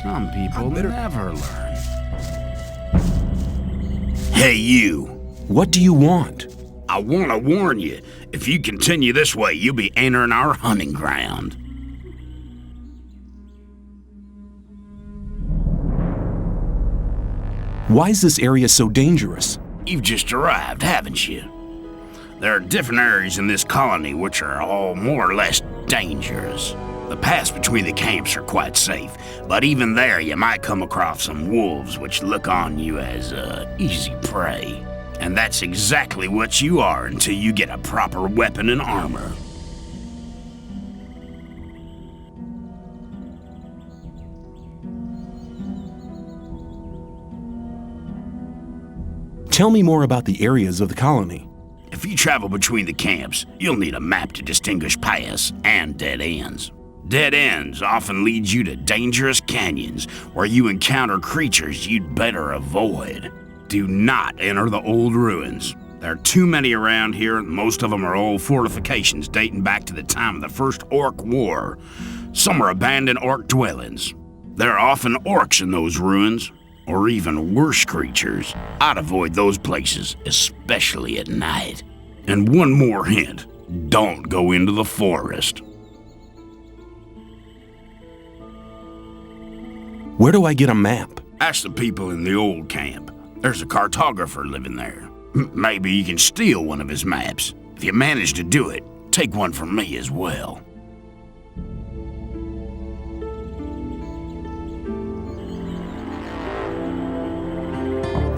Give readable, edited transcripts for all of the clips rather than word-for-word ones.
Some people never learn. Hey, you. What do you want? I want to warn you. If you continue this way, you'll be entering our hunting ground. Why is this area so dangerous? You've just arrived, haven't you? There are different areas in this colony which are all more or less dangerous. The paths between the camps are quite safe, but even there you might come across some wolves which look on you as easy prey. And that's exactly what you are until you get a proper weapon and armor. Tell me more about the areas of the colony. If you travel between the camps, you'll need a map to distinguish paths and dead ends. Dead ends often lead you to dangerous canyons where you encounter creatures you'd better avoid. Do not enter the old ruins. There are too many around here, and most of them are old fortifications dating back to the time of the First Orc War. Some are abandoned orc dwellings. There are often orcs in those ruins, or even worse creatures. I'd avoid those places, especially at night. And one more hint, don't go into the forest. Where do I get a map? Ask the people in the old camp. There's a cartographer living there. Maybe you can steal one of his maps. If you manage to do it, take one from me as well.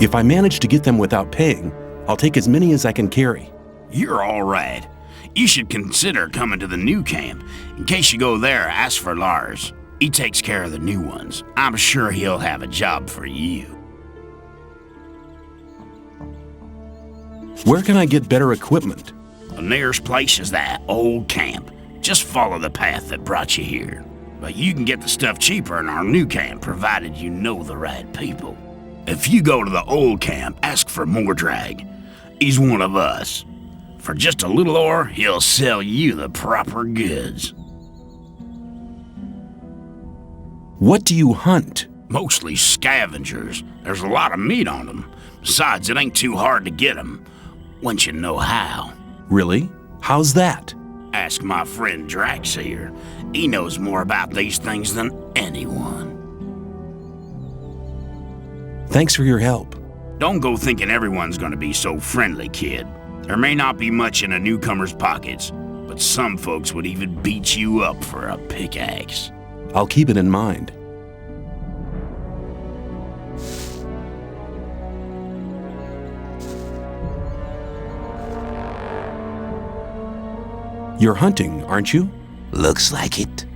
If I manage to get them without paying, I'll take as many as I can carry. You're all right. You should consider coming to the new camp. In case you go there, ask for Lars. He takes care of the new ones. I'm sure he'll have a job for you. Where can I get better equipment? The nearest place is that old camp. Just follow the path that brought you here. But you can get the stuff cheaper in our new camp, provided you know the right people. If you go to the old camp, ask for Mordrag. He's one of us. For just a little ore, he'll sell you the proper goods. What do you hunt? Mostly scavengers. There's a lot of meat on them. Besides, it ain't too hard to get them, once you know how. Really? How's that? Ask my friend Drax here. He knows more about these things than anyone. Thanks for your help. Don't go thinking everyone's gonna be so friendly, kid. There may not be much in a newcomer's pockets, but some folks would even beat you up for a pickaxe. I'll keep it in mind. You're hunting, aren't you? Looks like it.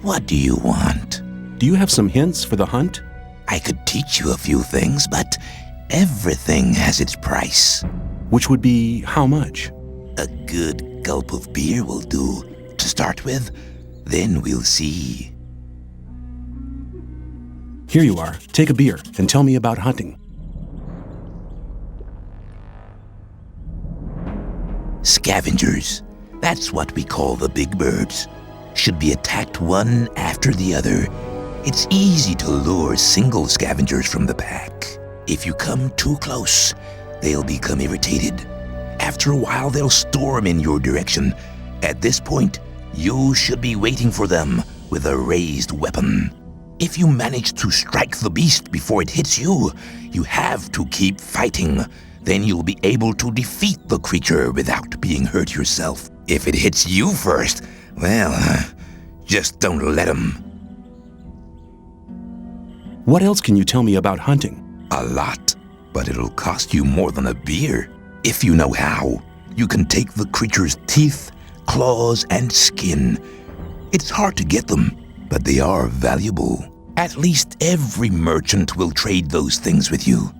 What do you want? Do you have some hints for the hunt? I could teach you a few things, but everything has its price. Which would be how much? A good gulp of beer will do to start with. Then we'll see. Here you are. Take a beer and tell me about hunting. Scavengers. That's what we call the big birds. Should be attacked one after the other. It's easy to lure single scavengers from the pack. If you come too close, they'll become irritated. After a while, they'll storm in your direction. At this point, you should be waiting for them with a raised weapon. If you manage to strike the beast before it hits you, you have to keep fighting. Then you'll be able to defeat the creature without being hurt yourself. If it hits you first, well, just don't let him. What else can you tell me about hunting? A lot, but it'll cost you more than a beer. If you know how, you can take the creature's teeth, claws, and skin. It's hard to get them, but they are valuable. At least every merchant will trade those things with you.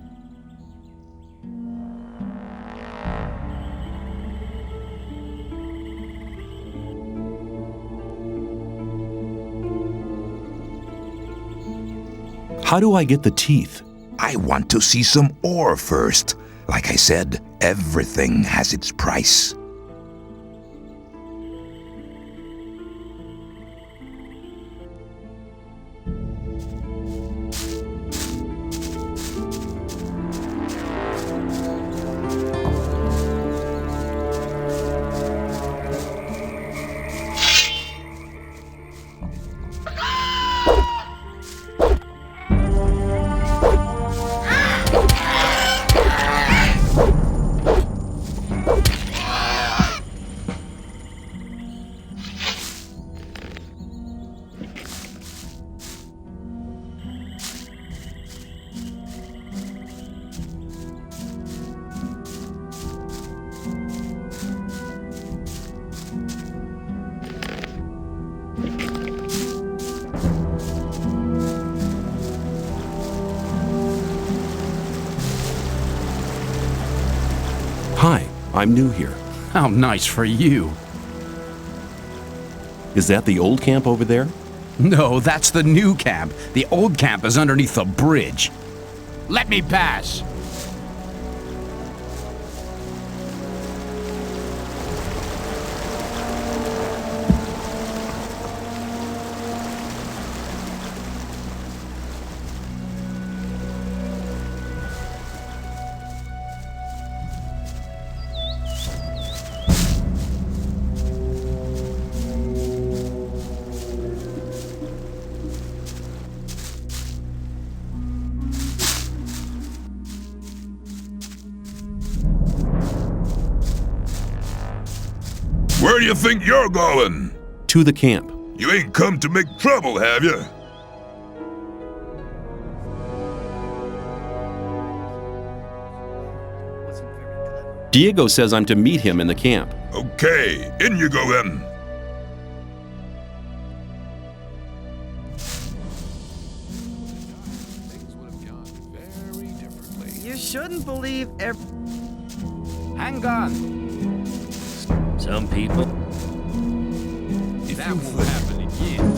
How do I get the teeth? I want to see some ore first. Like I said, everything has its price. I'm new here. How nice for you. Is that the old camp over there? No, that's the new camp. The old camp is underneath the bridge. Let me pass. Where do you think you're going? To the camp. You ain't come to make trouble, have you? Diego says I'm to meet him in the camp. Okay, in you go then. You shouldn't believe every... Hang on. Some people. That won't happen again.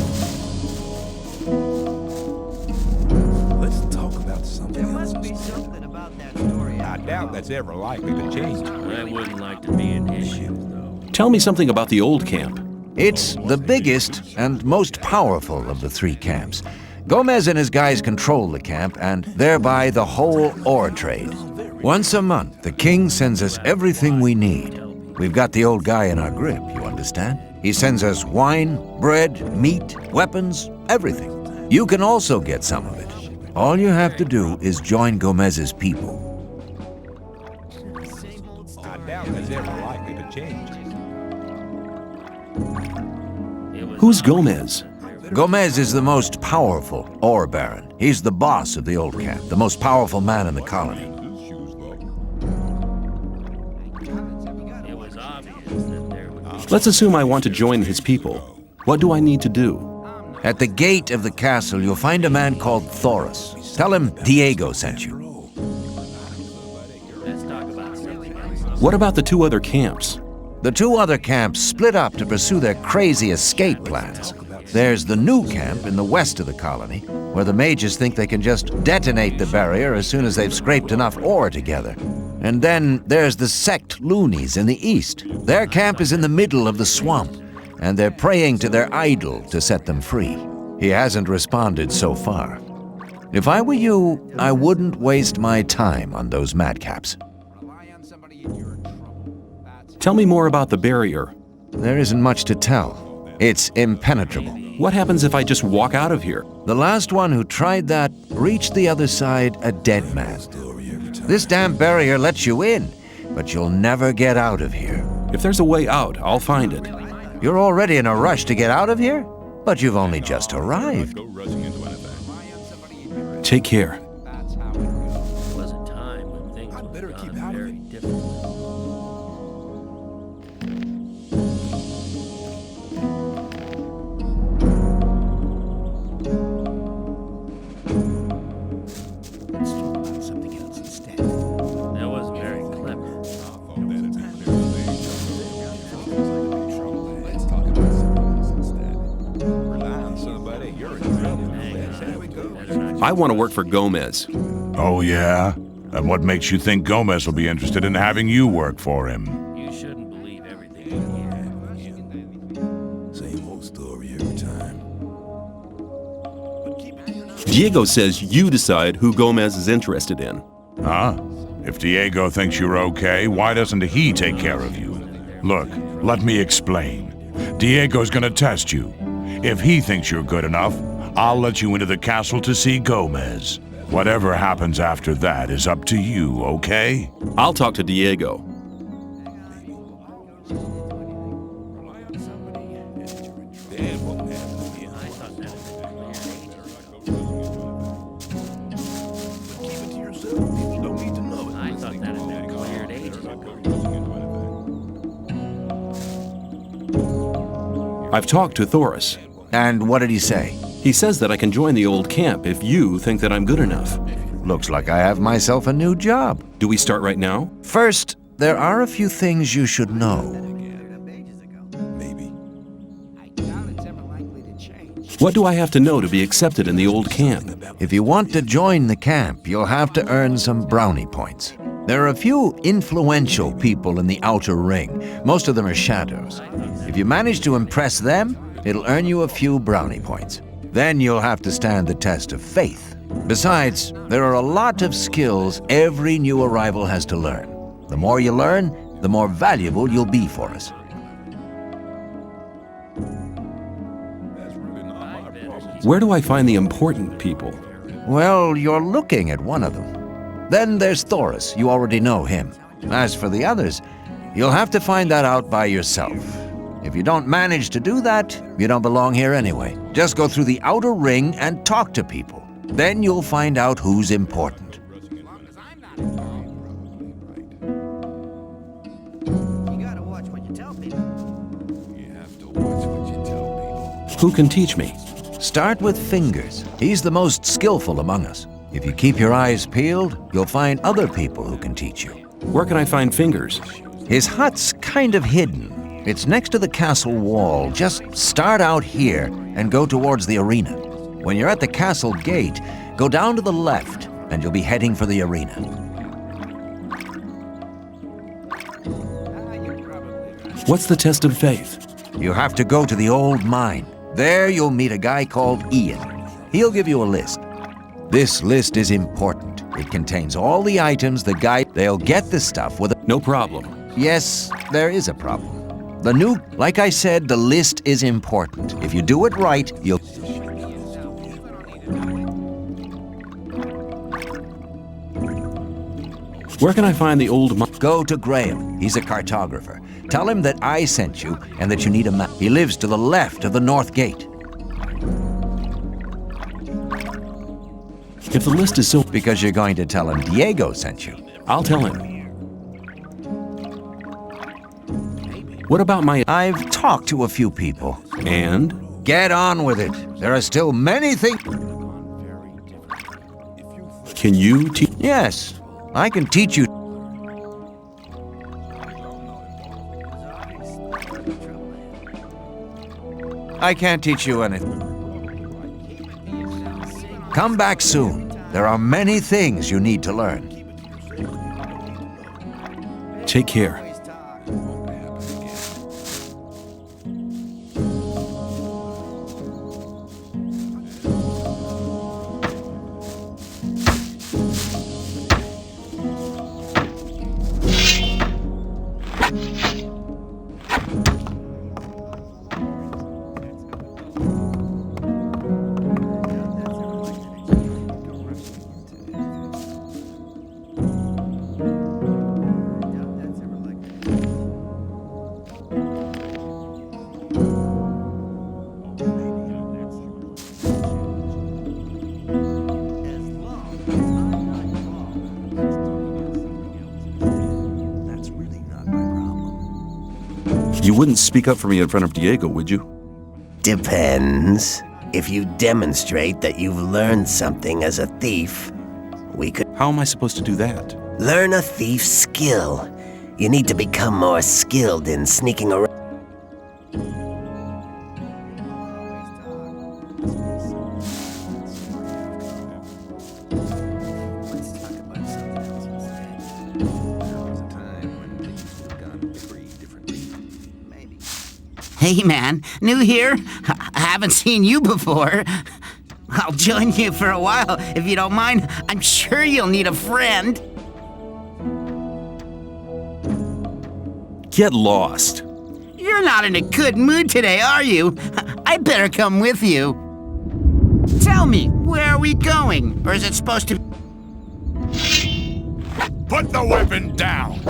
Let's talk about something There else. must be something about that story. I doubt that's ever likely to change. I wouldn't like to be in his shoes, though. Tell me something about the old camp. It's the biggest and most powerful of the three camps. Gomez and his guys control the camp and thereby the whole ore trade. Once a month, the king sends us everything we need. We've got the old guy in our grip, you understand? He sends us wine, bread, meat, weapons, everything. You can also get some of it. All you have to do is join Gomez's people. I doubt that's ever likely to change. Who's Gomez? Gomez is the most powerful ore baron. He's the boss of the old camp, the most powerful man in the colony. It was obvious that there would be. Let's assume I want to join his people. What do I need to do? At the gate of the castle, you'll find a man called Thoris. Tell him Diego sent you. Let's talk about something else. What about the two other camps? The two other camps split up to pursue their crazy escape plans. There's the new camp in the west of the colony, where the mages think they can just detonate the barrier as soon as they've scraped enough ore together. And then there's the sect loonies in the east. Their camp is in the middle of the swamp, and they're praying to their idol to set them free. He hasn't responded so far. If I were you, I wouldn't waste my time on those madcaps. Tell me more about the barrier. There isn't much to tell. It's impenetrable. What happens if I just walk out of here? The last one who tried that reached the other side a dead man. This damn barrier lets you in, but you'll never get out of here. If there's a way out, I'll find it. You're already in a rush to get out of here? But you've only just arrived. Go rushing into anything. Take care. It was a time when things would have gone very different. That wasn't very clever. I want to work for Gomez. Oh, yeah? And what makes you think Gomez will be interested in having you work for him? You shouldn't believe everything you hear. Same old story every time. Diego says you decide who Gomez is interested in. Huh? If Diego thinks you're okay, why doesn't he take care of you? Look, let me explain. Diego's gonna test you. If he thinks you're good enough, I'll let you into the castle to see Gomez. Whatever happens after that is up to you, okay? I'll talk to Diego. I thought that had been cleared ages ago. I've talked to Thoris. And what did he say? He says that I can join the old camp if you think that I'm good enough. Looks like I have myself a new job. Do we start right now? First, There are a few things you should know. Maybe. What do I have to know to be accepted in the old camp? If you want to join the camp, you'll have to earn some brownie points. There are a few influential people in the outer ring. Most of them are shadows. If you manage to impress them, it'll earn you a few brownie points. Then you'll have to stand the test of faith. Besides, there are a lot of skills every new arrival has to learn. The more you learn, the more valuable you'll be for us. Where do I find the important people? Well, you're looking at one of them. Then there's Thoris. You already know him. As for the others, you'll have to find that out by yourself. If you don't manage to do that, you don't belong here anyway. Just go through the outer ring and talk to people. Then you'll find out who's important. You gotta watch what you tell people. Who can teach me? Start with Fingers. He's the most skillful among us. If you keep your eyes peeled, you'll find other people who can teach you. Where can I find Fingers? His hut's kind of hidden. It's next to the castle wall. Just start out here and go towards the arena. When you're at the castle gate, go down to the left and you'll be heading for the arena. What's the test of faith? You have to go to the old mine. There you'll meet a guy called Ian. He'll give you a list. This list is important. It contains all the items the guy... They'll get the stuff with a... No problem. Yes, there is a problem. Like I said, the list is important. If you do it right, you'll... Where can I find the old... Go to Graham. He's a cartographer. Tell him that I sent you and that you need a map. He lives to the left of the north gate. If the list is so... Because you're going to tell him Diego sent you. I'll tell him. What about my... I've talked to a few people. And? Get on with it. There are still many things... Can you teach... Yes, I can teach you. I can't teach you anything. Come back soon. There are many things you need to learn. Take care. You wouldn't speak up for me in front of Diego, would you? Depends. If you demonstrate that you've learned something as a thief, we could... How am I supposed to do that? Learn a thief's skill. You need to become more skilled in sneaking around. Hey man, new here? I haven't seen you before. I'll join you for a while, if you don't mind. I'm sure you'll need a friend. Get lost. You're not in a good mood today, are you? I better come with you. Tell me, where are we going? Or is it supposed to... Put the weapon down!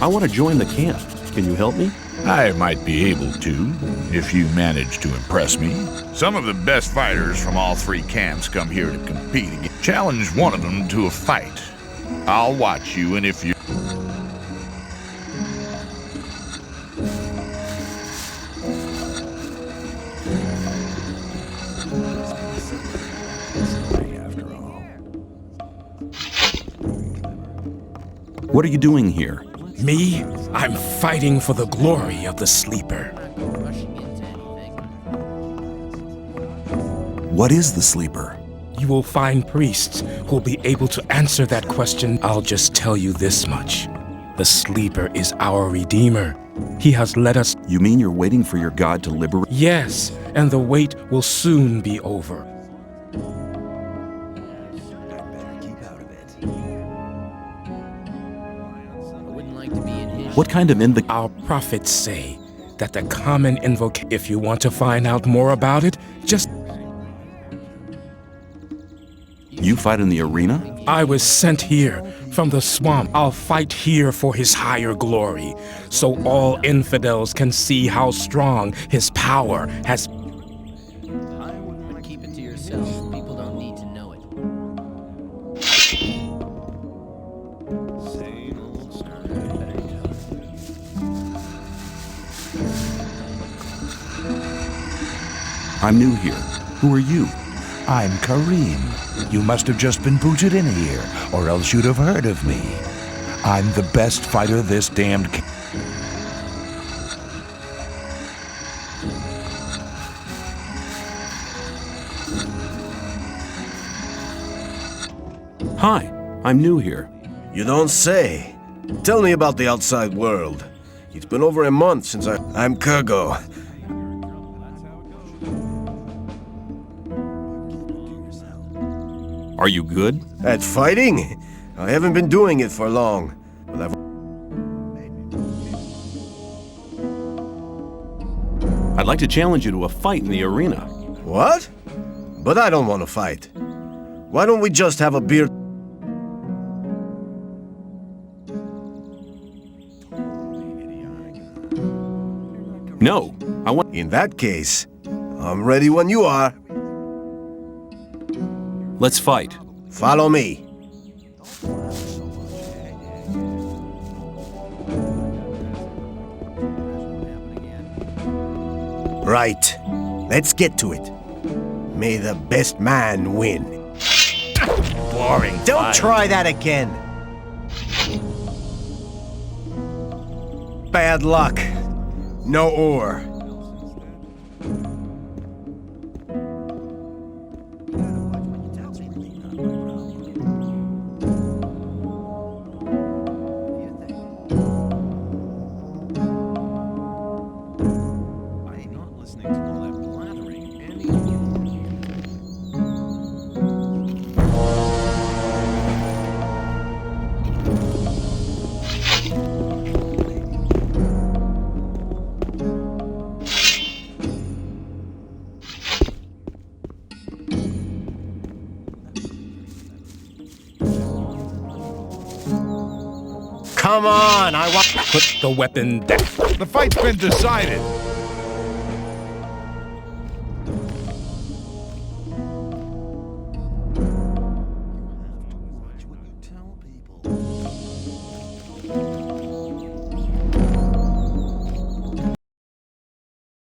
I want to join the camp. Can you help me? I might be able to, if you manage to impress me. Some of the best fighters from all three camps come here to compete. Challenge one of them to a fight. I'll watch you, and if you... What are you doing here? Me? I'm fighting for the glory of the Sleeper. What is the Sleeper? You will find priests who'll be able to answer that question. I'll just tell you this much. The Sleeper is our Redeemer. He has led us... You mean you're waiting for your God to liberate? Yes, and the wait will soon be over. What kind of Our prophets say that the common invocation... If you want to find out more about it, just... You fight in the arena? I was sent here from the swamp. I'll fight here for his higher glory, so all infidels can see how strong his power has... Keep it to yourself. People don't need to know it. Same old story. I'm new here. Who are you? I'm Kareem. You must have just been booted in here, or else you'd have heard of me. I'm the best fighter this damned... Hi, I'm new here. You don't say. Tell me about the outside world. It's been over a month since I'm Kurgo. Are you good? At fighting? I haven't been doing it for long. But I'd like to challenge you to a fight in the arena. What? But I don't want to fight. Why don't we just have a beer? No, I want... In that case, I'm ready when you are. Let's fight. Follow me. Right. Let's get to it. May the best man win. Boring. Don't try that again. Bad luck. No ore. Come on, I want... Put the weapon down. The fight's been decided.